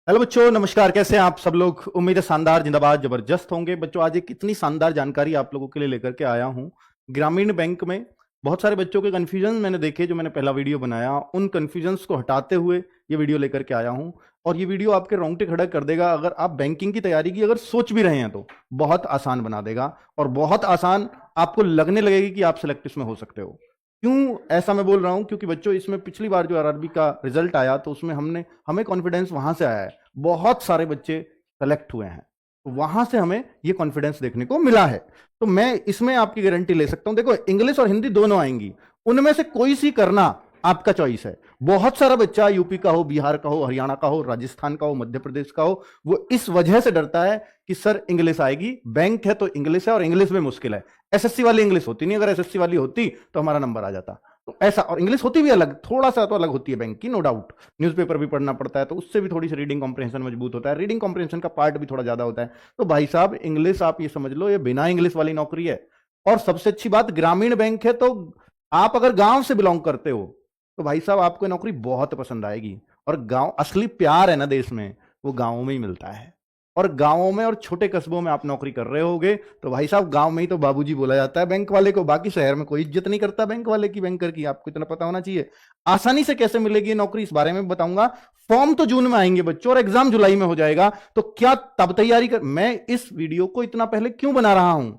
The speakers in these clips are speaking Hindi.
हेलो बच्चों, नमस्कार। कैसे हैं आप सब लोग? उम्मीद है शानदार, जिंदाबाद, जबरदस्त होंगे। बच्चों, आज एक इतनी शानदार जानकारी आप लोगों के लिए लेकर के आया हूं। ग्रामीण बैंक में बहुत सारे बच्चों के कंफ्यूजन मैंने देखे, जो मैंने पहला वीडियो बनाया, उन कंफ्यूजन्स को हटाते हुए ये वीडियो लेकर के आया हूं। और ये वीडियो आपके रोंगटे खड़ा कर देगा। अगर आप बैंकिंग की तैयारी की अगर सोच भी रहे हैं तो बहुत आसान बना देगा, और बहुत आसान आपको लगने लगेगी कि आप सिलेक्ट इसमें हो सकते हो। क्यों ऐसा मैं बोल रहा हूं? क्योंकि बच्चों, इसमें पिछली बार जो आरआरबी का रिजल्ट आया तो उसमें हमें कॉन्फिडेंस वहां से आया है। बहुत सारे बच्चे सेलेक्ट हुए हैं, तो वहां से हमें ये कॉन्फिडेंस देखने को मिला है। तो मैं इसमें आपकी गारंटी ले सकता हूं। देखो, इंग्लिश और हिंदी दोनों आएंगी, उनमें से कोई सी करना आपका चॉइस है। बहुत सारा बच्चा यूपी का हो, बिहार का हो, हरियाणा का हो, राजस्थान का हो, मध्य प्रदेश का हो, वो इस वजह से डरता है कि सर इंग्लिश आएगी, बैंक है तो इंग्लिश है, और इंग्लिश में मुश्किल है। एसएससी वाली इंग्लिश होती नहीं, अगर एसएससी वाली होती तो हमारा नंबर आ जाता। तो ऐसा, और इंग्लिश होती भी अलग, थोड़ा सा तो अलग होती है बैंक की, नो डाउट। न्यूज़पेपर भी पढ़ना पड़ता है, तो उससे भी थोड़ी सी रीडिंग कॉम्प्रहेंशन मजबूत होता है, रीडिंग कॉम्प्रहेंशन का पार्ट भी थोड़ा ज्यादा होता है। तो भाई साहब, इंग्लिश आप ये समझ लो, ये बिना इंग्लिश वाली नौकरी है। और सबसे अच्छी बात, ग्रामीण बैंक है, तो आप अगर गांव से बिलोंग करते हो तो भाई साहब आपको ये नौकरी बहुत पसंद आएगी। और गांव, असली प्यार है ना देश में, वो गांवों में ही मिलता है। और गांवों में और छोटे कस्बों में आप नौकरी कर रहे होगे तो भाई साहब, गांव में ही तो बाबूजी बोला जाता है बैंक वाले को। बाकी शहर में कोई इज्जत नहीं करता बैंक वाले की, बैंकर की। आपको इतना पता होना चाहिए। आसानी से कैसे मिलेगी ये नौकरी, इस बारे में बताऊंगा। फॉर्म तो जून में आएंगे बच्चों, और एग्जाम जुलाई में हो जाएगा। तो क्या तब तैयारी कर, मैं इस वीडियो को इतना पहले क्यों बना रहा हूं?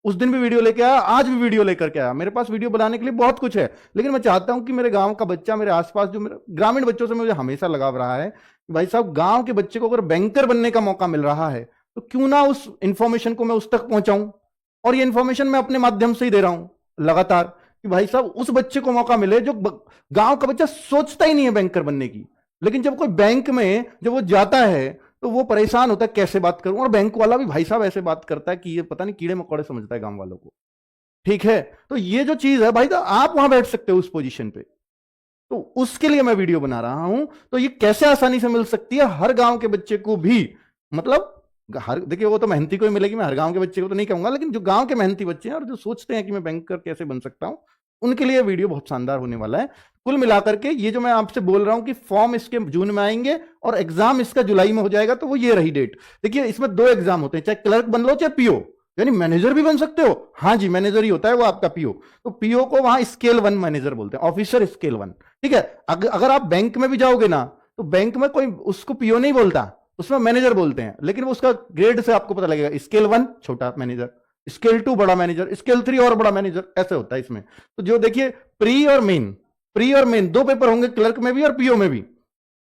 उस दिन भी वीडियो लेके आया, आज भी वीडियो लेकर के आया। मेरे पास वीडियो बनाने के लिए बहुत कुछ है, लेकिन मैं चाहता हूं कि मेरे गांव का बच्चा, मेरे आसपास जो मेरे ग्रामीण बच्चों से मुझे हमेशा लगाव रहा है कि भाई साहब, गांव के बच्चे को अगर बैंकर बनने का मौका मिल रहा है तो क्यों ना उस इंफॉर्मेशन को मैं उस तक पहुंचाऊं। और ये इंफॉर्मेशन मैं अपने माध्यम से ही दे रहा हूं लगातार, कि भाई साहब उस बच्चे को मौका मिले जो गांव का बच्चा सोचता ही नहीं है बैंकर बनने की। लेकिन जब कोई बैंक में जब वो जाता है तो वो परेशान होता है, कैसे बात करूं। और बैंक वाला भी भाई साहब ऐसे बात करता है कि ये पता नहीं कीड़े मकोड़े समझता है गांव वालों को। ठीक है, तो ये जो चीज है भाई, तो आप वहां बैठ सकते हो उस पोजीशन पे। तो उसके लिए मैं वीडियो बना रहा हूं। तो ये कैसे आसानी से मिल सकती है हर गांव के बच्चे को भी, मतलब हर, देखिए वो तो मेहनती को ही मिलेगी, मैं हर गांव के बच्चे को तो नहीं कहूंगा, लेकिन जो गांव के मेहनती बच्चे हैं और जो सोचते हैं कि मैं बैंकर कैसे बन सकता हूं, उनके लिए वीडियो बहुत शानदार होने वाला है। कुल मिलाकर के ये जो मैं आपसे बोल रहा हूं कि फॉर्म इसके जून में आएंगे और एग्जाम इसका जुलाई में हो जाएगा, तो वो ये रही डेट। देखिए, इसमें 2 एग्जाम होते हैं, चाहे क्लर्क बन लो चाहे पीओ, यानी मैनेजर भी बन सकते हो। हाँ जी, मैनेजर ही होता है वो आपका पीओ। तो पीओ को वहां स्केल 1 मैनेजर बोलते हैं, ऑफिसर स्केल 1। ठीक है, अगर आप बैंक में भी जाओगे ना, तो बैंक में कोई उसको पीओ नहीं बोलता, उसमें मैनेजर बोलते हैं। लेकिन वो उसका ग्रेड से आपको पता लगेगा, स्केल 1 छोटा मैनेजर, स्केल 2 बड़ा मैनेजर, स्केल 3 और बड़ा मैनेजर, ऐसे होता है इसमें। तो जो देखिए, प्री और मेन 2 पेपर होंगे, क्लर्क में भी और पीओ में भी।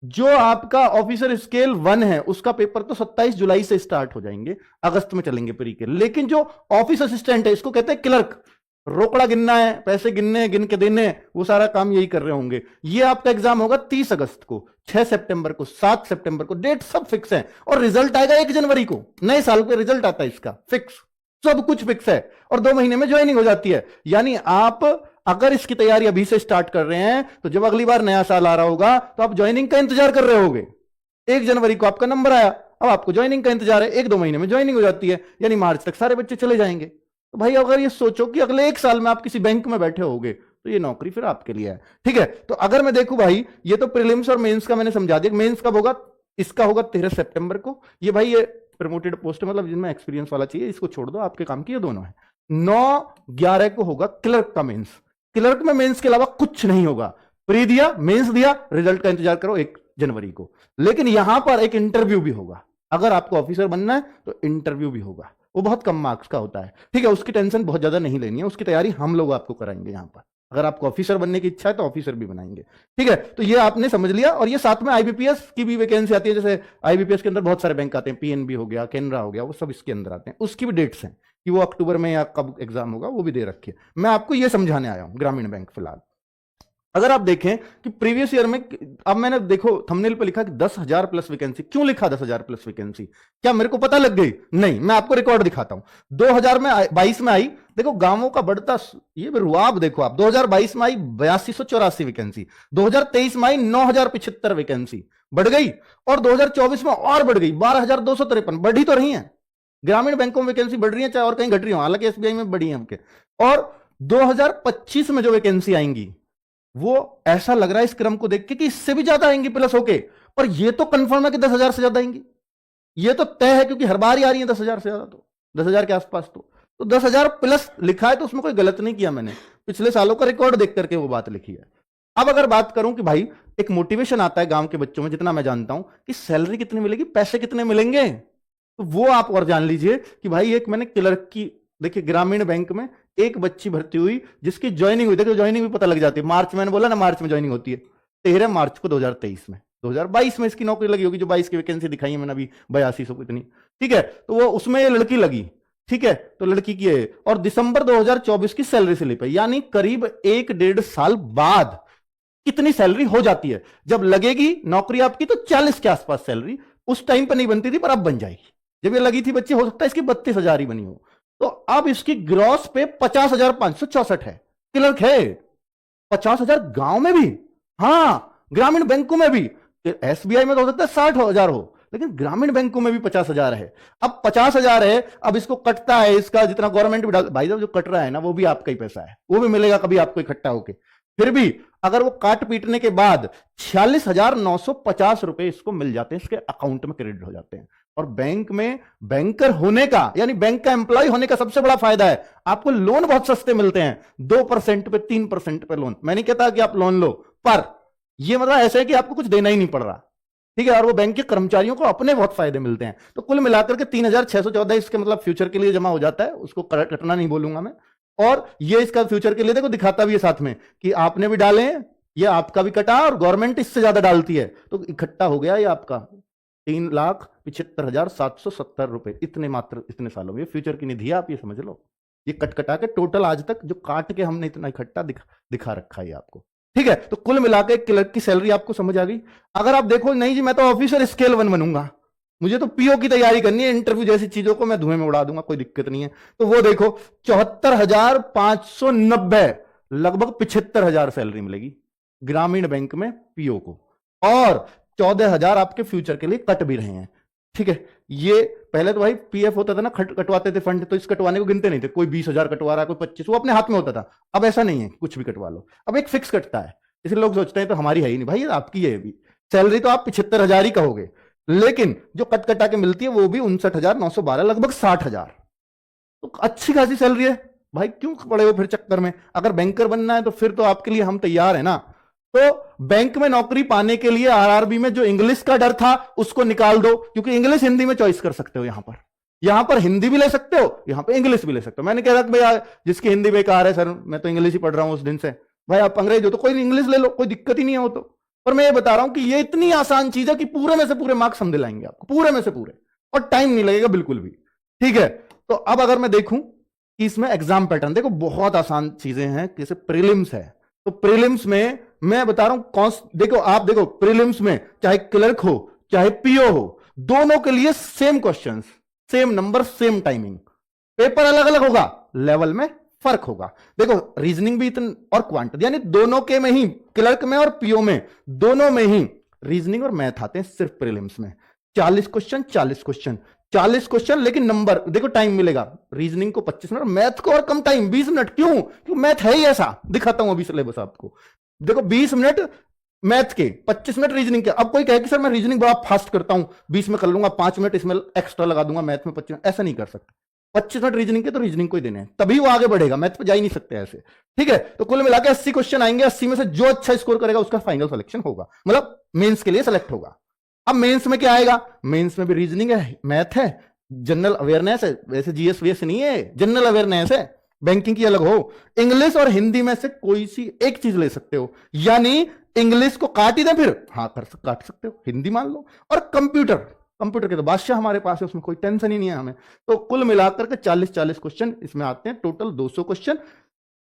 जो आपका ऑफिसर स्केल 1 है, उसका पेपर तो 27 जुलाई से स्टार्ट हो जाएंगे, अगस्त में चलेंगे प्री के। लेकिन जो ऑफिस असिस्टेंट है, इसको कहते हैं क्लर्क, रोकड़ा गिनना है, पैसे गिनने, गिन के देने, वो सारा काम यही कर रहे होंगे। ये आपका एग्जाम होगा 30 अगस्त को, 6 सितंबर को, 7 सितंबर को, डेट सब फिक्स है। और रिजल्ट आएगा 1 जनवरी को, नए साल पे रिजल्ट आता है इसका, फिक्स, सब कुछ फिक्स है। और 2 महीने में ज्वाइनिंग हो जाती है। यानी आप अगर इसकी तैयारी अभी से स्टार्ट कर रहे हैं, तो जब अगली बार नया साल आ रहा होगा तो आप ज्वाइनिंग का इंतजार कर रहे होगे। 1 जनवरी को आपका नंबर आया, अब आपको ज्वाइनिंग का इंतजार है, 1-2 महीने में ज्वाइनिंग हो जाती है, यानी मार्च तक सारे बच्चे चले जाएंगे। तो भाई, अगर ये सोचो कि अगले 1 साल में आप किसी बैंक में बैठे होगे, तो ये नौकरी फिर आपके लिए है। ठीक है, तो अगर मैं देखूं भाई, ये तो प्रीलिम्स और मेंस का मैंने समझा दिया। मेंस कब होगा? इसका होगा 13 सितंबर को। ये भाई, ये प्रमोटेड पोस्ट, मतलब जिनमें एक्सपीरियंस वाला चाहिए, इसको छोड़ दो, आपके काम की ये दोनों है। 9-11 को होगा क्लर्क का मेंस। क्लर्क में मेंस के अलावा कुछ नहीं होगा। प्री दिया, मेंस दिया, रिजल्ट का इंतजार करो 1 जनवरी को। लेकिन यहां पर एक इंटरव्यू भी होगा। अगर आपको ऑफिसर बनना है तो इंटरव्यू भी होगा, वो बहुत कम मार्क्स का होता है। ठीक है, उसकी टेंशन बहुत ज्यादा नहीं लेनी है, उसकी तैयारी हम लोग आपको कराएंगे यहां पर। अगर आपको ऑफिसर बनने की इच्छा है तो ऑफिसर भी बनाएंगे। ठीक है, तो ये आपने समझ लिया। और ये साथ में आईबीपीएस की भी वैकेंसी आती है। जैसे आईबीपीएस के अंदर बहुत सारे बैंक आते हैं, पीएनबी हो गया, केनरा हो गया, वो सब इसके अंदर आते हैं। उसकी भी डेट्स हैं कि वो अक्टूबर में या कब एग्जाम होगा, वो भी दे रखी है। मैं आपको ये समझाने आया हूं ग्रामीण बैंक फिलहाल। अगर आप देखें कि प्रीवियस ईयर में, अब मैंने देखो थंबनेल पे लिखा कि 10,000 प्लस वैकेंसी। क्यों लिखा 10,000 प्लस वैकेंसी? क्या मेरे को पता लग गई? नहीं, मैं आपको रिकॉर्ड दिखाता हूं। 2022 में आई, देखो गांवों का बढ़ता ये रुआब देखो आप। 2022 में आई 8284 वैकेंसी, 2023 में आई 9,075 वैकेंसी, बढ़ गई। और 2024 में और बढ़ गई 12,253, बढ़ी तो रही है। ग्रामीण बैंकों में वैकेंसी बढ़ रही है, चाहे और कहीं घट रही हो, हालांकि एसबीआई में बढ़ी है हमके। और 2025 में जो वैकेंसी आएंगी, वो ऐसा लग रहा है इस क्रम को देख के कि इससे भी ज्यादा आएंगी प्लस होके। और ये तो कंफर्म है कि 10,000 से ज्यादा आएंगी, ये तो तय है, क्योंकि हर बार ही आ रही है 10,000 से ज्यादा, तो 10,000 के आसपास। तो 10,000 प्लस लिखा है, तो उसमें कोई गलत नहीं किया मैंने, पिछले सालों का रिकॉर्ड देख करके वो बात लिखी है। अब अगर बात करूं कि भाई एक मोटिवेशन आता है गांव के बच्चों में, जितना मैं जानता हूं, कि सैलरी कितनी मिलेगी, पैसे कितने मिलेंगे, तो वो आप और जान लीजिए कि भाई एक मैंने क्लर्क की, देखिए ग्रामीण बैंक में एक बच्ची भर्ती हुई जिसकी ज्वाइनिंग हुई, देखिए ज्वाइनिंग भी पता लग जाती है, मार्च, मैंने बोला ना मार्च में ज्वाइनिंग होती है, 13 मार्च को 2023 में, 2022 में इसकी नौकरी लगी होगी, जो 22 की वैकेंसी दिखाई है मैंने अभी 8200 इतनी, ठीक है, तो वो उसमें ये लड़की लगी, ठीक है, तो लड़की की है, और दिसंबर 2024 की सैलरी स्लिप है, यानी करीब 1-1.5 साल बाद कितनी सैलरी हो जाती है। जब लगेगी नौकरी आपकी तो 40 के आसपास सैलरी, उस टाइम पर नहीं बनती थी पर अब बन जाएगी। जब ये लगी थी बच्ची, हो सकता है इसकी 32,000 ही बनी हो, तो अब इसकी ग्रॉस पे 50,564 है, क्लर्क है। 50,000 गांव में भी, हाँ ग्रामीण बैंकों में भी, एसबीआई में तो हो सकता है 60,000 हो, लेकिन ग्रामीण बैंकों में भी 50,000 है। अब 50,000 है, अब इसको कटता है, इसका जितना गवर्नमेंट भी डाल, भाई साहब जो कट रहा है ना वो भी आपका ही पैसा है, वो भी मिलेगा कभी आपको इकट्ठा होके, फिर भी अगर वो काट पीटने के बाद 46,950 रुपए इसको मिल जाते हैं, इसके अकाउंट में क्रेडिट हो जाते हैं। और बैंक में बैंकर होने का, यानी बैंक का एम्प्लॉय होने का सबसे बड़ा फायदा है, आपको लोन बहुत सस्ते मिलते हैं, 2% पे 3% पे लोन। मैं नहीं कहता कि आप लोन लो, पर यह मतलब ऐसा है कि आपको कुछ देना ही नहीं पड़ रहा, ठीक है, और वो बैंक के कर्मचारियों को अपने बहुत फायदे मिलते हैं। तो कुल मिलाकर के 3,614 इसके मतलब फ्यूचर के लिए जमा हो जाता है, उसको कटना नहीं बोलूंगा मैं। और ये इसका फ्यूचर के लिए देखो दिखाता भी है साथ में कि आपने भी डाले, ये आपका भी कटा, और गवर्नमेंट इससे ज्यादा डालती है, तो इकट्ठा हो गया ये आपका 3,75,770 रुपए, इतने मात्र इतने सालों में फ्यूचर की निधि है, आप ये समझ लो। ये कट कटा के टोटल आज तक जो काट के हमने इतना इकट्ठा दिखा रखा है आपको, ठीक है। तो कुल मिलाकर क्लर्क की सैलरी आपको समझ आ गई। अगर आप देखो नहीं जी मैं तो ऑफिसर स्केल 1 बनूंगा, मुझे तो पीओ की तैयारी करनी है, इंटरव्यू जैसी चीजों को मैं धुएं में उड़ा दूंगा, कोई दिक्कत नहीं है, तो वो देखो 74,590, लगभग 75,000 सैलरी मिलेगी ग्रामीण बैंक में पीओ को, और 14,000 आपके फ्यूचर के लिए कट भी रहे हैं, ठीक है। ये पहले तो भाई पीएफ होता था ना, कटवाते थे फंड, तो इस कटवाने को गिनते नहीं थे, कोई 20,000 कटवा रहा है, कोई 25, वो अपने हाथ में होता था। अब ऐसा नहीं है, कुछ भी कटवा लो, अब एक फिक्स कटता है, इसलिए लोग सोचते हैं तो हमारी है ही नहीं, भाई आपकी है भी सैलरी, तो आप 75,000 ही कहोगे, लेकिन जो कट कटा के मिलती है वो भी 59,912, लगभग 60,000, तो अच्छी खासी सैलरी है भाई, क्यों पड़े हो फिर चक्कर में। अगर बैंकर बनना है तो फिर तो आपके लिए हम तैयार है ना। तो बैंक में नौकरी पाने के लिए आरआरबी में जो इंग्लिश का डर था उसको निकाल दो, क्योंकि इंग्लिश हिंदी में चॉइस कर सकते हो, यहां पर हिंदी भी ले सकते हो, यहां पर इंग्लिश भी ले सकते हो। मैंने कह रहा भैया जिसकी हिंदी बेकार है, सर मैं तो इंग्लिश ही पढ़ रहा हूं उस दिन से, भाई आप अंग्रेज हो तो कोई इंग्लिश ले लो, कोई दिक्कत ही नहीं है वो तो। पर मैं ये बता रहा हूं कि ये इतनी आसान चीज है कि पूरे में से पूरे मार्क्स हम दिलाएंगे आपको, पूरे में से पूरे, और टाइम नहीं लगेगा बिल्कुल भी, ठीक है। तो अब अगर मैं देखूं कि इसमें एग्जाम पैटर्न, देखो बहुत आसान चीजें हैं, जैसे प्रीलिम्स है, तो प्रीलिम्स में मैं बता रहा हूं देखो आप देखो प्रीलिम्स में चाहे क्लर्क हो चाहे पीओ हो, दोनों के लिए same questions, same number, same timing, paper अलग अलग होगा, लेवल में फर्क होगा। देखो रीजनिंग भी इतने और क्वांटिटी, यानी दोनों के में ही, क्लर्क में और पीओ में, दोनों में ही रीजनिंग और मैथ आते हैं सिर्फ प्रीलिम्स में। 40 क्वेश्चन 40 क्वेश्चन 40 क्वेश्चन, लेकिन नंबर देखो, टाइम मिलेगा रीजनिंग को 25 मिनट, मैथ को और कम टाइम 20 मिनट। क्यों? क्योंकि मैथ है ही ऐसा, दिखाता हूं अभी सिलेबस आपको। देखो 20 मिनट मैथ के, 25 मिनट रीजनिंग के। अब कोई कहे कि सर मैं रीजनिंग बड़ा फास्ट करता हूं, 20 में कर लूंगा, 5 मिनट इसमें एक्स्ट्रा लगा दूंगा, मैथ में 25 मिनट, ऐसा नहीं कर सकते। 25 मिनट रीजनिंग के तो रीजनिंग को ही देने हैं, तभी वो आगे बढ़ेगा, मैथ पे जा ही नहीं सकते ऐसे, ठीक है। तो कुल मिलाकर 80 क्वेश्चन आएंगे, 80 में से जो अच्छा स्कोर करेगा उसका फाइनल सिलेक्शन होगा, मतलब मेंस के लिए सिलेक्ट होगा। अब मेंस में क्या आएगा? मेंस में भी रीजनिंग है, मैथ है, जनरल अवेयरनेस है, वैसे जीएस वीएस नहीं है, जनरल अवेयरनेस है, बैंकिंग की अलग हो, इंग्लिश और हिंदी में से कोई सी एक चीज ले सकते हो, यानी इंग्लिश को काट ही दें फिर, हाँ काट सकते हो, हिंदी मान लो। और कंप्यूटर के तो बादशाह हमारे पास है, उसमें कोई टेंशन ही नहीं है हमें। तो कुल मिलाकर के 40-40 क्वेश्चन इसमें आते हैं, टोटल 200 क्वेश्चन।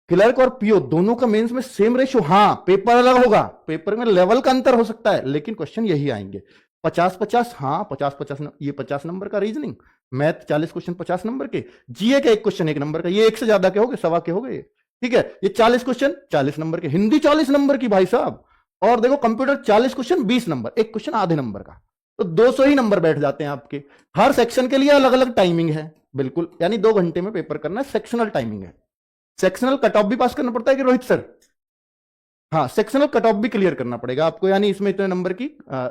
क्लर्क और पीओ दोनों का मेंस में सेम रेशियो, हाँ पेपर अलग होगा, पेपर में लेवल का अंतर हो सकता है, लेकिन क्वेश्चन यही आएंगे। 50-50, हाँ 50-50, ये 50 नंबर का रीजनिंग, मैथ 40 क्वेश्चन 50 नंबर के, जीए का एक क्वेश्चन 1 नंबर का, ये एक से ज्यादा के हो गए, सवा के हो गए, ठीक है। ये 40 क्वेश्चन 40 नंबर के, हिंदी 40 नंबर की भाई साहब, और देखो कंप्यूटर 40 क्वेश्चन 20 नंबर, एक क्वेश्चन आधे नंबर का, तो 200 ही नंबर बैठ जाते हैं आपके। हर सेक्शन के लिए अलग अलग टाइमिंग है, बिल्कुल, यानी 2 घंटे में पेपर करना है, सेक्शनल टाइमिंग है। सेक्शनल कट ऑफ भी पास करना पड़ता है कि रोहित सर? हाँ, सेक्शनल कट ऑफ भी क्लियर करना पड़ेगा आपको, यानी इसमें इतने नंबर की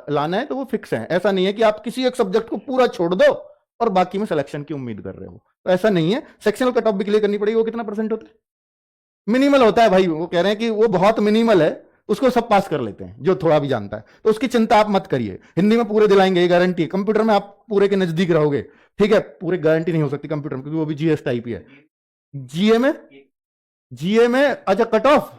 लाना है तो वो फिक्स है। ऐसा नहीं है कि आप किसी एक सब्जेक्ट को पूरा छोड़ दो और बाकी में सिलेक्शन की उम्मीद कर रहे हो, तो ऐसा नहीं है। सेक्शनल कट ऑफ भी क्लियर करनी पड़ेगी। वो कितना परसेंट होता है? मिनिमल होता है भाई, वो कह रहे हैं कि वो बहुत मिनिमल है, उसको सब पास कर लेते हैं जो थोड़ा भी जानता है, तो उसकी चिंता आप मत करिए। हिंदी में पूरे दिलाएंगे, ये गारंटी है। कंप्यूटर में आप पूरे के नजदीक रहोगे, ठीक है। पूरे गारंटी नहीं हो सकती कंप्यूटर में, क्योंकि वो भी जीएस टाइप ही है। जीए में अच्छा कट ऑफ,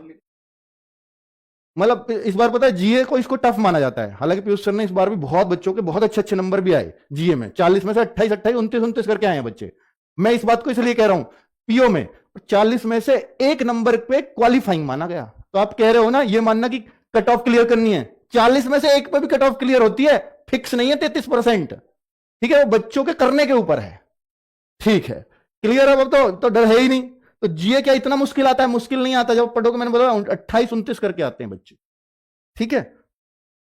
मतलब इस बार पता है जीए को इसको टफ माना जाता है। हालांकि पीयूष सर ने इस बार भी बहुत बच्चों के बहुत अच्छे अच्छे नंबर भी आए जीए में, 40 में से 28 28 29 29 करके आए हैं बच्चे। मैं इस बात को इसलिए कह रहा हूं, पीओ में 40 में से एक नंबर पे क्वालिफाइंग माना गया। तो आप कह रहे हो ना, ये मानना कि कट ऑफ क्लियर करनी है, 40 में से एक पे भी कट ऑफ क्लियर होती है, फिक्स नहीं है 33%, ठीक है। वो बच्चों के करने के ऊपर है, ठीक है। क्लियर है? अब तो डर है ही नहीं। तो जीए क्या इतना मुश्किल आता है? मुश्किल नहीं आता। जब पढ़ोगे, मैंने बोला 28 29 करके आते हैं बच्चे, ठीक है।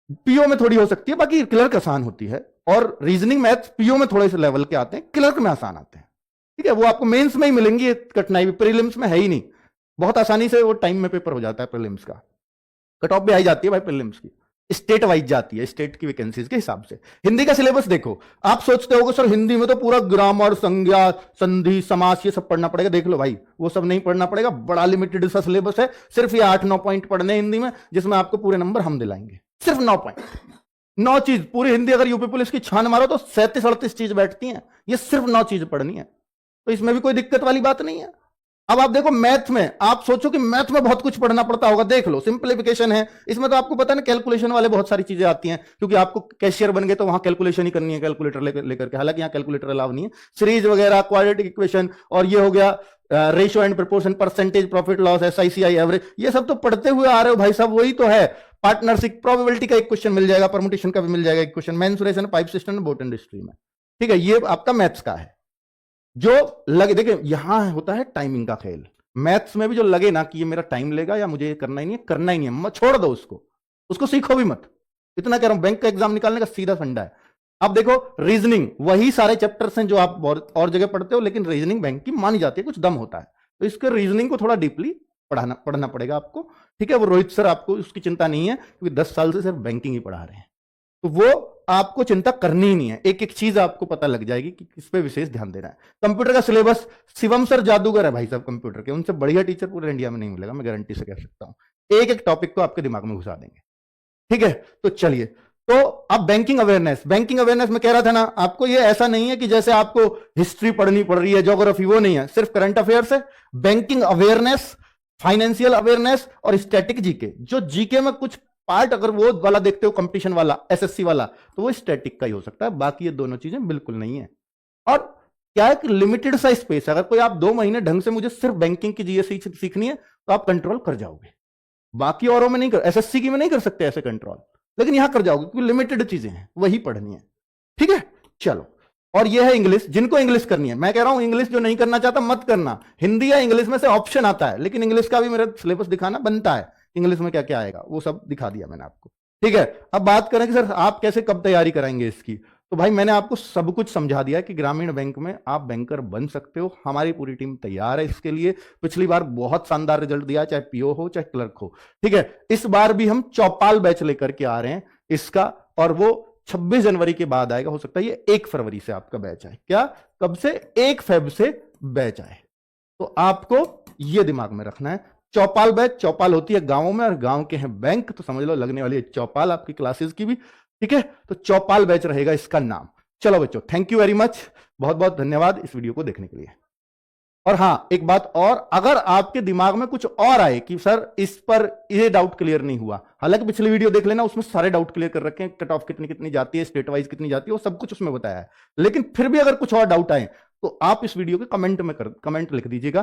पीओ में थोड़ी हो सकती है, बाकी क्लर्क आसान होती है। और रीजनिंग मैथ्स पीओ में थोड़े से लेवल के आते हैं, क्लर्क में आसान आते हैं, ठीक है। वो आपको मेंस में ही मिलेंगी, कठिनाई भी प्रीलिम्स में है ही नहीं। बहुत आसानी से वो टाइम में पेपर हो जाता है प्रीलिम्स का। कट ऑफ भी आई जाती है भाई प्रीलिम्स की, स्टेट वाइज जाती है, स्टेट की वैकेंसीज के हिसाब से। हिंदी का सिलेबस देखो, आप सोचते होगे सर हिंदी में तो पूरा ग्रामर, संज्ञा, संधि, समास ये सब पढ़ना पड़ेगा। देख लो भाई, वो सब नहीं पढ़ना पड़ेगा। बड़ा लिमिटेड सा सिलेबस है, सिर्फ ये 8-9 पॉइंट पढ़ने हिंदी में, जिसमें आपको पूरे नंबर हम दिलाएंगे। सिर्फ 9 पॉइंट, 9 चीज। पूरी हिंदी अगर यूपी पुलिस की छान मारो तो 37-38 चीज बैठती हैं। ये सिर्फ 9 चीज पढ़नी है, तो इसमें भी कोई दिक्कत वाली बात नहीं है। अब आप देखो मैथ में, आप सोचो कि मैथ में बहुत कुछ पढ़ना पड़ता होगा, देख लो सिंप्लीफिकेशन है इसमें। तो आपको पता है ना, कैलकुलेशन वाले बहुत सारी चीजें आती हैं, क्योंकि आपको कैशियर बन गए तो वहां कैलकुलेशन ही करनी है, कैलकुलेटर लेकर के। हालांकि यहाँ कैलकुलेटर अलाउ नहीं है। सीरीज वगैरह, क्वाड्रेटिक इक्वेशन, और ये हो गया ratio and proportion, percentage, profit loss, SI CI, average, ये सब तो पढ़ते हुए आ रहे हो भाई साहब, वही तो है। पार्टनरशिप, प्रोबेबिलिटी का एक क्वेश्चन मिल जाएगा, परमुटेशन का भी मिल जाएगा एक question, mensuration, pipe system, boat industry में, ठीक है। ये आपका मैथ्स का है। जो लगे, देखिए यहां होता है टाइमिंग का खेल। मैथ्स में भी जो लगे ना कि ये मेरा टाइम लेगा या मुझे ये करना ही नहीं है, करना ही नहीं है, मत छोड़ दो उसको सीखो भी मत। इतना कह रहा हूं, बैंक का एग्जाम निकालने का सीधा फंडा है। अब देखो रीजनिंग, वही सारे चैप्टर्स हैं जो आप और जगह पढ़ते हो, लेकिन रीजनिंग बैंक की मानी जाती है, कुछ दम होता है। तो इसके रीजनिंग को थोड़ा डीपली पढ़ना पड़ेगा आपको, ठीक है। वो रोहित सर, आपको उसकी चिंता नहीं है, क्योंकि 10 साल से सिर्फ बैंकिंग ही पढ़ा रहे हैं, तो वो आपको चिंता करनी ही नहीं है। एक एक चीज आपको पता लग जाएगी कि किस पे विशेष ध्यान देना है। कंप्यूटर का सिलेबस, शिवम सर जादूगर है भाई साहब कंप्यूटर के, उनसे बढ़िया टीचर पूरे इंडिया में नहीं मिलेगा, मैं गारंटी से कह सकता हूं। एक एक टॉपिक को आपके दिमाग में घुसा देंगे, ठीक है। तो चलिए, तो अब बैंकिंग अवेयरनेस में कह रहा था ना आपको, ये ऐसा नहीं है कि जैसे आपको हिस्ट्री पढ़नी पड़ रही है, ज्योग्राफी, वो नहीं है, सिर्फ करंट अफेयर्स है। बैंकिंग अवेयरनेस, फाइनेंशियल अवेयरनेस और स्टैटिक जीके। जो जीके में कुछ पार्ट अगर वो वाला देखते हो, कंपटीशन वाला, एसएससी वाला, तो वो स्टैटिक का ही हो सकता है, बाकी ये दोनों चीजें बिल्कुल नहीं है। और क्या है कि लिमिटेड सा स्पेस, अगर कोई आप 2 महीने ढंग से मुझे सिर्फ बैंकिंग की जीएस सीखनी है तो आप कंट्रोल कर जाओगे, बाकी औरों में नहीं कर, एसएससी की में नहीं कर सकते ऐसे कंट्रोल, लेकिन यहां कर जाओगे, क्योंकि लिमिटेड चीजें हैं, वही पढ़नी है, ठीक है। चलो, और ये है इंग्लिश, जिनको इंग्लिश करनी है। मैं कह रहा हूं इंग्लिश जो नहीं करना चाहता मत करना, हिंदी या इंग्लिश में से ऑप्शन आता है, लेकिन इंग्लिश का भी मेरा सिलेबस दिखाना बनता है। इंग्लिश में क्या क्या आएगा वो सब दिखा दिया मैंने आपको, ठीक है। अब बात करें कि सर आप कैसे कब तैयारी कराएंगे इसकी, तो भाई मैंने आपको सब कुछ समझा दिया कि ग्रामीण बैंक में आप बैंकर बन सकते हो। हमारी पूरी टीम तैयार है इसके लिए। पिछली बार बहुत शानदार रिजल्ट दिया, चाहे पीओ हो चाहे क्लर्क हो, ठीक है। इस बार भी हम चौपाल बैच लेकर के आ रहे हैं इसका, और वो 26 जनवरी के बाद आएगा। हो सकता है ये 1 फरवरी से आपका बैच आए। क्या, कब से? 1 फेब से बैच आए। तो आपको ये दिमाग में रखना है, चौपाल बैच। चौपाल होती है गांवों में, और गांव के हैं बैंक, तो समझ लो लगने वाली है चौपाल आपकी क्लासेस की भी, ठीक है। तो चौपाल बैच रहेगा इसका नाम। चलो बच्चों, थैंक यू वेरी मच, बहुत बहुत धन्यवाद इस वीडियो को देखने के लिए। और हां, एक बात और, अगर आपके दिमाग में कुछ और आए कि सर इस पर ये डाउट क्लियर नहीं हुआ, हालांकि पिछली वीडियो देख लेना, उसमें सारे डाउट क्लियर कर रखे हैं, कट ऑफ कितनी कितनी जाती है, स्टेट वाइज कितनी जाती है, वो सब कुछ उसमें बताया है। लेकिन फिर भी अगर कुछ और डाउट आए तो आप इस वीडियो के कमेंट लिख दीजिएगा,